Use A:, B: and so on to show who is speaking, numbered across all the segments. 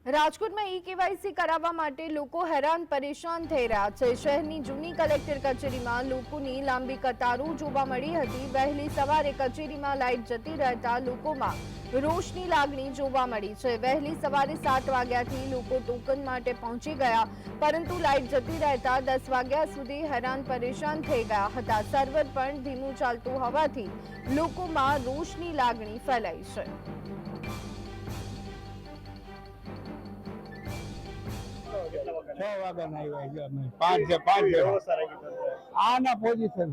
A: રાજકોટમાં ઈ-કેવાયસી કરાવવા માટે લોકો હેરાન પરેશાન થઈ રહ્યા છે। શહેરની જૂની કલેક્ટર કચેરીમાં લોકોની લાંબી કતારો જોવા મળી હતી। વહેલી સવારે કચેરીમાં લાઇટ જતી રહેતા લોકોમાં રોષની લાગણી જોવા મળી છે। વહેલી સવારે 7 વાગ્યાથી લોકો ટોકન માટે પહોંચી ગયા, પરંતુ લાઇટ જતી રહેતા 10 વાગ્યા સુધી હેરાન પરેશાન થઈ ગયા હતા। સર્વર પણ ધીમું ચાલતું હોવાથી લોકોમાં રોષની લાગણી ફેલાઈ છે।
B: આના પોઝિશન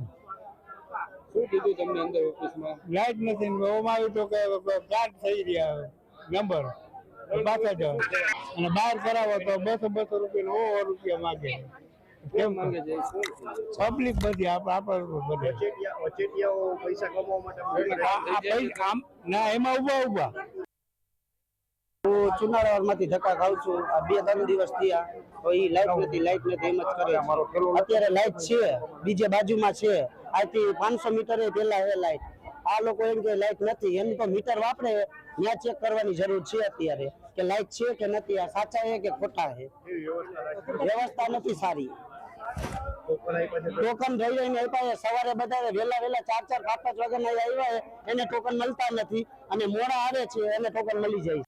C: શું કીધું તમને અંદર ઓફિસમાં?
B: લાઈટ નથી ઓમાં તો કે ચાર્જ થઈ રહ્યા નંબર પાછા જાવ અને બહાર કરાવો તો 200 રૂપિયા માંગે।
C: કેમ માંગે છે? શું
B: પબ્લિક બધી આપણે
C: વચેટિયાઓ પૈસા કમાવા માટે
B: ના એમાં ઉભા
D: હું ચુનાળા માંથી ધક્કા ખાઉં છું। આ 2-3 દિવસ થયા તો ઈ લાઈટ નથી એમ જ કરે છે। અત્યારે લાઈટ છે, બીજે બાજુમાં છે, આથી 500 મીટરે પેલા હે લાઈટ। આ લોકો એમ કે લાઈટ નથી, એમ તો મીટર વાપરે ત્યાં ચેક કરવાની જરૂર છે અત્યારે કે લાઈટ છે કે નથી, આ સાચા છે કે ખોટા છે। વ્યવસ્થા નથી સારી। ટોકન રહી રહીને આપ્યા, સવારે બધા વેલા 4-5 વાગ્યાના આવ્યા એને ટોકન મળતા નથી અને મોડા આવે છે એને ટોકન મળી જાય।